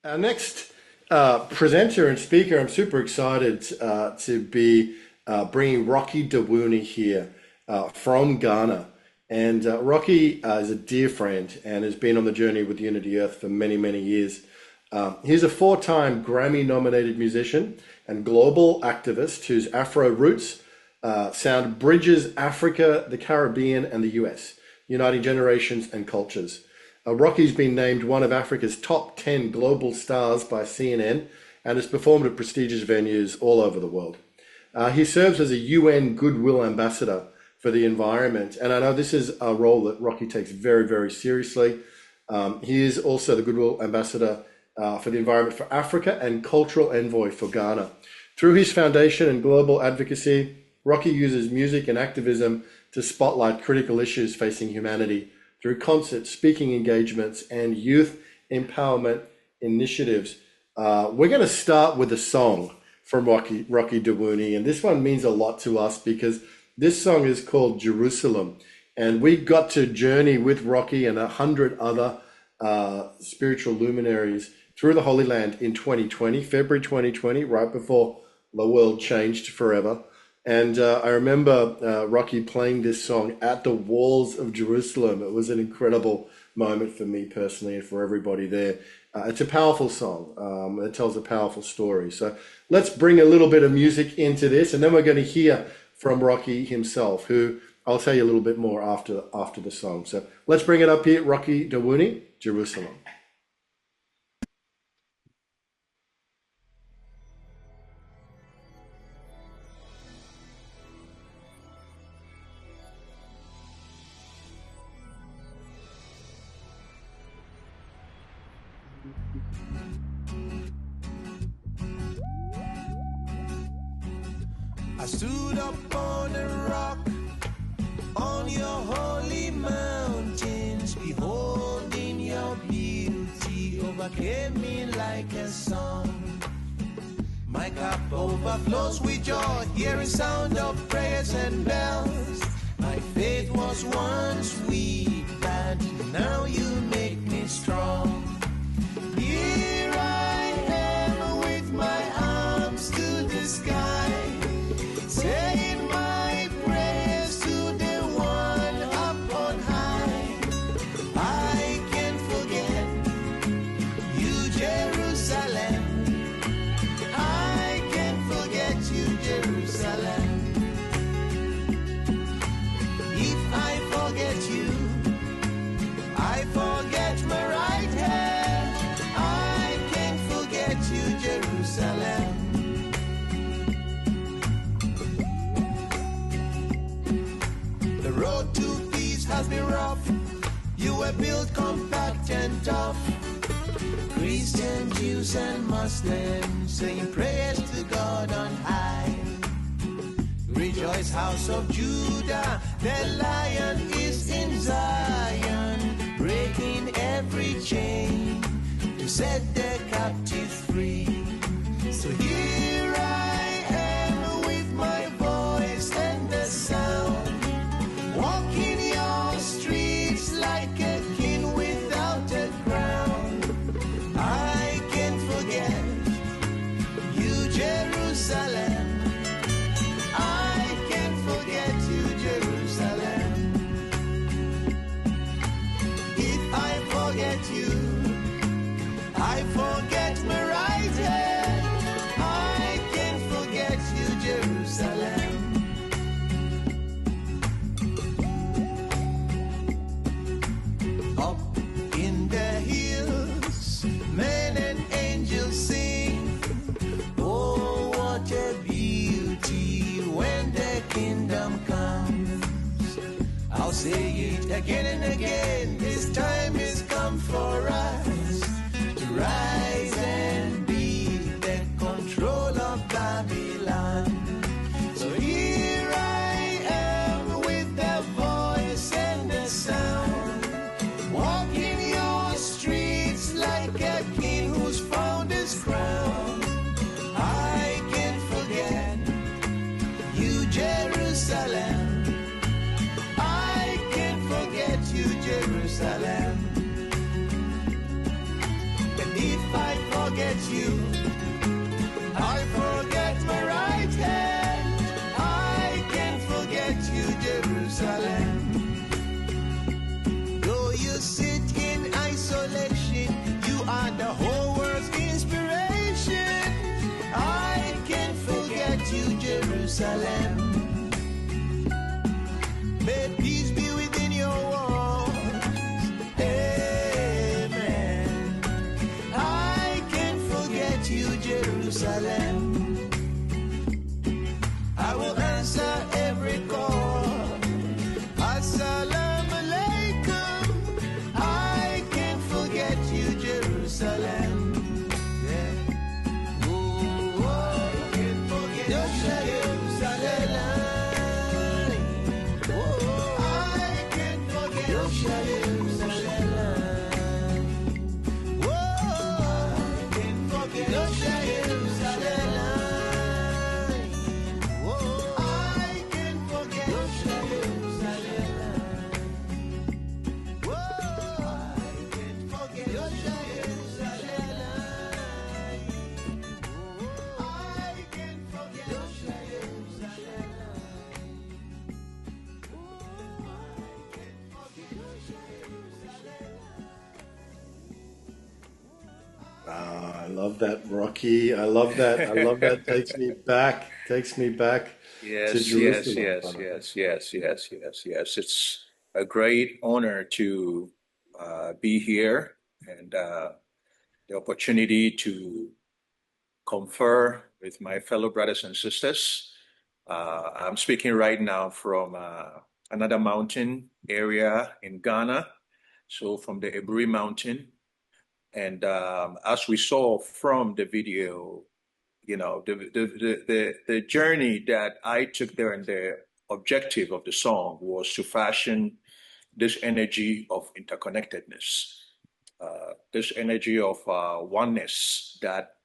Our next presenter and speaker, I'm super excited to be bringing Rocky Dawuni here from Ghana. And Rocky is a dear friend and has been on the journey with Unity Earth for many, many years. He's a four-time Grammy-nominated musician and global activist whose Afro Roots sound bridges Africa, the Caribbean, and the US, uniting generations and cultures. Rocky's been named one of Africa's top 10 global stars by CNN and has performed at prestigious venues all over the world. He serves as a UN Goodwill Ambassador for the environment, and I know this is a role that Rocky takes very, very seriously. He is also the Goodwill Ambassador for the environment for Africa and Cultural Envoy for Ghana. Through his foundation and global advocacy, Rocky uses music and activism to spotlight critical issues facing humanity through concerts, speaking engagements, and youth empowerment initiatives. We're going to start with a song from Rocky Dawuni, and this one means a lot to us because this song is called Jerusalem, and we got to journey with Rocky and 100 other spiritual luminaries through the Holy Land in 2020, February 2020, right before the world changed forever. And I remember Rocky playing this song at the walls of Jerusalem. It was an incredible moment for me personally and for everybody there. It's a powerful song. It tells a powerful story. So let's bring a little bit of music into this, and then we're going to hear from Rocky himself, who I'll tell you a little bit more after the song. So let's bring it up here. Rocky Dawuni, Jerusalem. I stood up on a rock, on your holy mountains, beholding your beauty overcame me like a song. My cup overflows with joy, hearing sound of prayers and bells. My faith was once weak, but now you make me strong. Here I am with my arms to the sky, saying my prayers to the one up on high. I can't forget you, Jerusalem. I can't forget you, Jerusalem. If I forget you, I forget my right hand. I can't forget you, Jerusalem. The road to peace has been rough. You were built compact and tough. Christian, Jews, and Muslims saying prayers to God on high. Rejoice, house of Judah, the lion is in Zion, breaking every chain to set the captives free. So here I am with my voice and the sound, walking your streets like a king without a crown. I can't forget you, Jerusalem. I can't forget you, Jerusalem. If I forget you, I forget my right hand. I can't forget you, Jerusalem. Up in the hills, men and angels sing. Oh, what a beauty when the kingdom comes. I'll say it again and again. This time is come for us to rise and be the control of Babylon. So here I am with the voice and the sound, walking your streets like a king who's found his crown. I can't forget you, Jerusalem. I can't forget you, Jerusalem. forget you. I forget my right hand. I can't forget you, Jerusalem. Though you sit in isolation, you are the whole world's inspiration. I can't forget you, Jerusalem. May peace be within your walls. Amen. I can't forget you, Jerusalem. I will answer every call. Assalamu alaikum. I can't forget you, Jerusalem. Yeah. Oh, I can't forget you, Jerusalem. Oh, I can't forget you, Jerusalem. Oh, I can't forget you, Jerusalem. Oh, I can't forget you, Jerusalem. Oh, I can't forget you, Jerusalem. Oh, I can't forget you, Jerusalem. I love that, Rocky. I love that. I love that. Takes me back. Takes me back to Yes, yes, Jerusalem, yes, brother. yes, yes, yes, yes, yes. It's a great honor to be here and the opportunity to confer with my fellow brothers and sisters. I'm speaking right now from another mountain area in Ghana, so from the Eburi Mountain. And as we saw from the video, you know, the journey that I took there and the objective of the song was to fashion this energy of interconnectedness, this energy of oneness that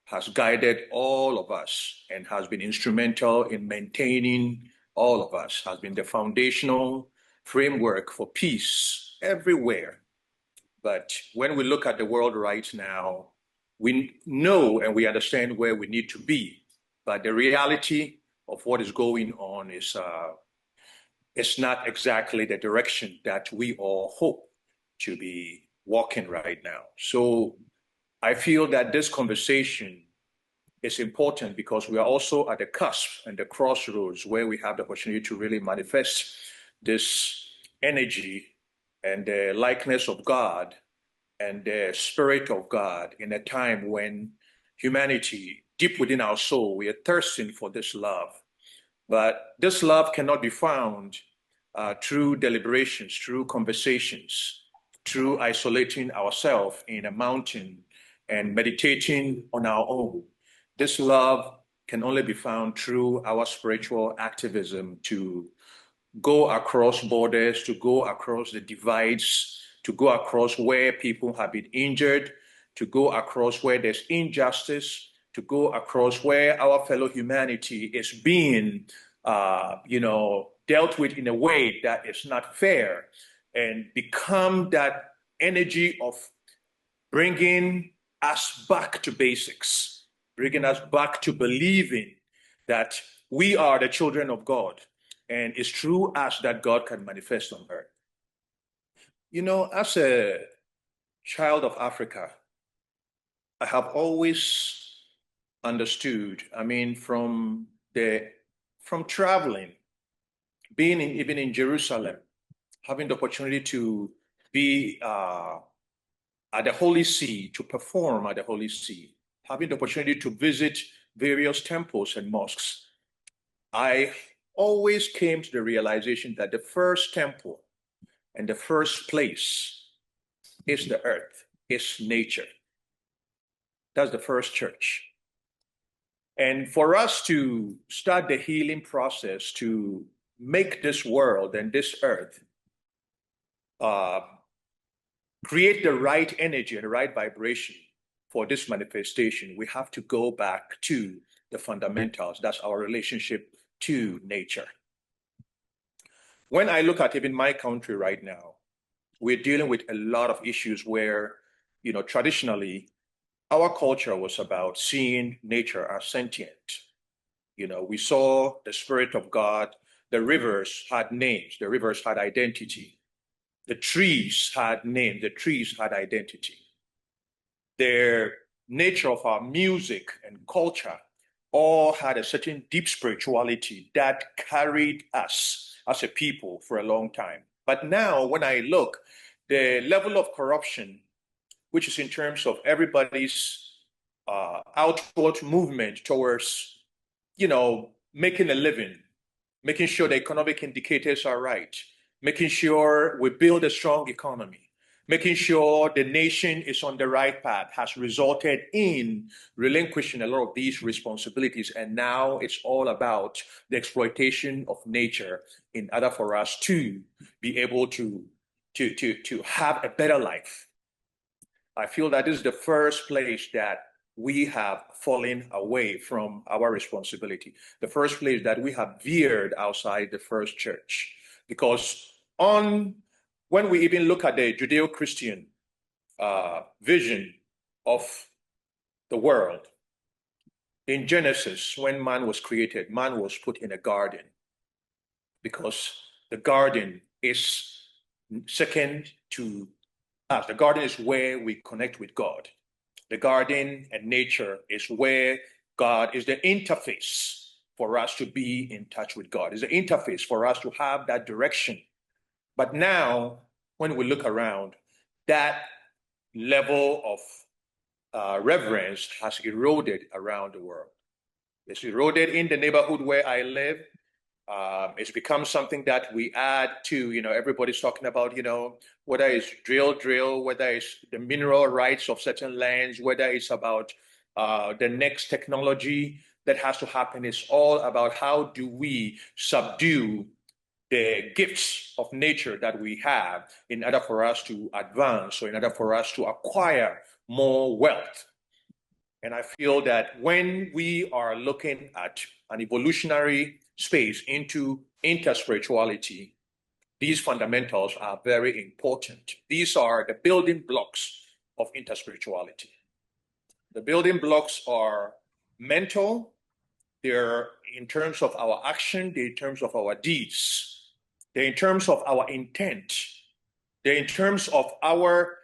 has guided all of us and has been instrumental in maintaining all of us, has been the foundational framework for peace everywhere. But when we look at the world right now, we know and we understand where we need to be. But the reality of what is going on is it's not exactly the direction that we all hope to be walking right now. So I feel that this conversation is important because we are also at the cusp and the crossroads where we have the opportunity to really manifest this energy and the likeness of God and the Spirit of God in a time when humanity, deep within our soul, we are thirsting for this love. But this love cannot be found through deliberations, through conversations, through isolating ourselves in a mountain and meditating on our own. This love can only be found through our spiritual activism to go across borders, to go across the divides, to go across where people have been injured, to go across where there's injustice, to go across where our fellow humanity is being, dealt with in a way that is not fair, and become that energy of bringing us back to basics, bringing us back to believing that we are the children of God, and it's through us that God can manifest on earth. You know, as a child of Africa, I have always understood, I mean, from traveling, being even in Jerusalem, having the opportunity to be at the Holy See, to perform at the Holy See, having the opportunity to visit various temples and mosques, I always came to the realization that the first temple and the first place is the earth, is nature. That's the first church. And for us to start the healing process to make this world and this earth create the right energy and the right vibration for this manifestation, we have to go back to the fundamentals. That's our relationship to nature. When I look at even my country right now, we're dealing with a lot of issues where, traditionally, our culture was about seeing nature as sentient. We saw the Spirit of God. The rivers had names. The rivers had identity. The trees had names. The trees had identity. The nature of our music and culture all had a certain deep spirituality that carried us as a people for a long time. But now, when I look, the level of corruption, which is in terms of everybody's outward movement towards, making a living, making sure the economic indicators are right, making sure we build a strong economy, making sure the nation is on the right path, has resulted in relinquishing a lot of these responsibilities. And now it's all about the exploitation of nature in order for us to be able to have a better life. I feel that this is the first place that we have fallen away from our responsibility. The first place that we have veered outside the first church. Because when we even look at the Judeo-Christian vision of the world, in Genesis, when man was created, man was put in a garden, because the garden is second to us. The garden is where we connect with God. The garden and nature is where God is the interface for us to be in touch with God. It's the interface for us to have that direction. But now, when we look around, that level of reverence has eroded around the world. It's eroded in the neighborhood where I live. It's become something that we add to, everybody's talking about, whether it's drill, whether it's the mineral rights of certain lands, whether it's about the next technology that has to happen. It's all about how do we subdue the gifts of nature that we have in order for us to advance, or in order for us to acquire more wealth. And I feel that when we are looking at an evolutionary space into interspirituality, these fundamentals are very important. These are the building blocks of interspirituality. The building blocks are mental. They're in terms of our action. They're in terms of our deeds. They're in terms of our intent. They're in terms of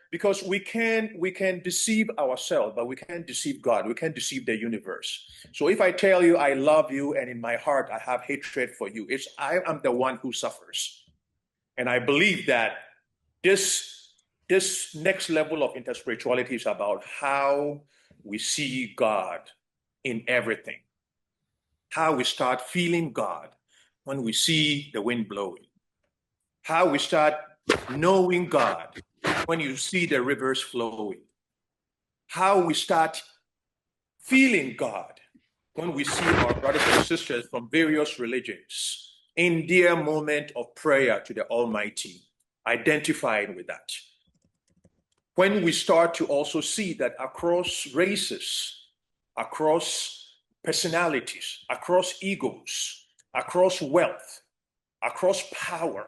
because we can deceive ourselves, but we can't deceive God. We can't deceive the universe. So if I tell you I love you and in my heart I have hatred for you, I am the one who suffers. And I believe that this next level of interspirituality is about how we see God in everything. How we start feeling God when we see the wind blowing. How we start knowing God when you see the rivers flowing. How we start feeling God when we see our brothers and sisters from various religions in their moment of prayer to the Almighty, identifying with that. When we start to also see that across races, across personalities, across egos, across wealth, across power,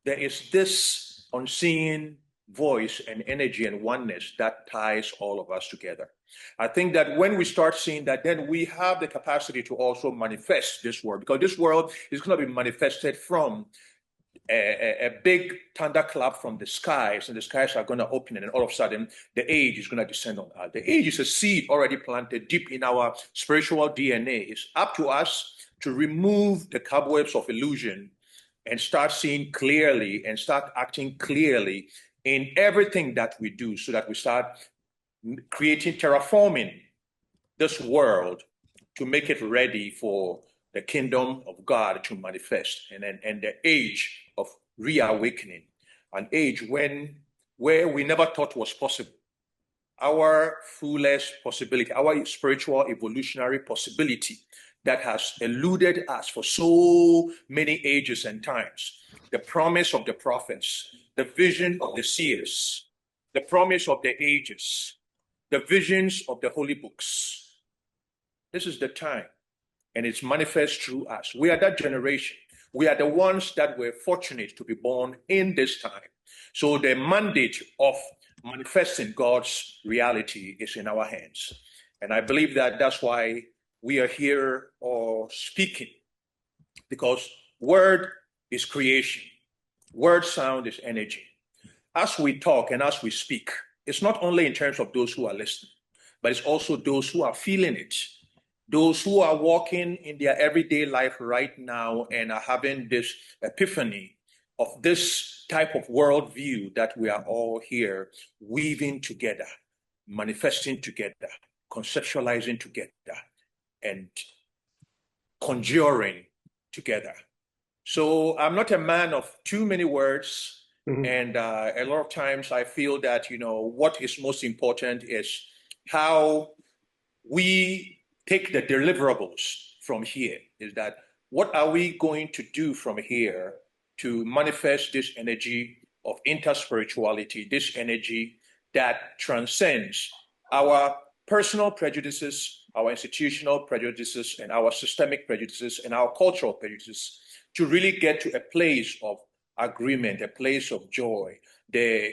there is this unseen voice and energy and oneness that ties all of us together. I think that when we start seeing that, then we have the capacity to also manifest this world, because this world is going to be manifested from a big thunderclap from the skies, and the skies are going to open, and all of a sudden the age is going to descend on us. The age is a seed already planted deep in our spiritual DNA. It's up to us to remove the cobwebs of illusion and start seeing clearly and start acting clearly in everything that we do, so that we start terraforming this world to make it ready for the kingdom of God to manifest, and the age of reawakening, an age where we never thought was possible. Our fullest possibility, our spiritual evolutionary possibility that has eluded us for so many ages and times. The promise of the prophets, the vision of the seers, the promise of the ages, the visions of the holy books. This is the time, and it's manifest through us. We are that generation. We are the ones that were fortunate to be born in this time. So the mandate of manifesting God's reality is in our hands. And I believe that that's why we are here or speaking, because word is creation. Word sound is energy. As we talk and as we speak, it's not only in terms of those who are listening, but it's also those who are feeling it, those who are walking in their everyday life right now and are having this epiphany of this type of worldview that we are all here weaving together, manifesting together, conceptualizing together, and conjuring together. So I'm not a man of too many words. And a lot of times I feel that, what is most important is how we take the deliverables from here. Is that what are we going to do from here to manifest this energy of interspirituality, this energy that transcends our personal prejudices, our institutional prejudices, and our systemic prejudices, and our cultural prejudices, to really get to a place of agreement, a place of joy, the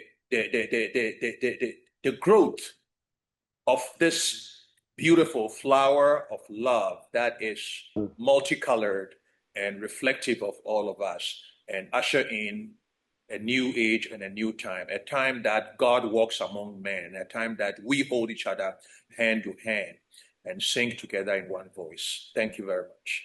growth of this beautiful flower of love that is multicolored and reflective of all of us, and usher in a new age and a new time, a time that God walks among men, a time that we hold each other hand to hand and sing together in one voice. Thank you very much.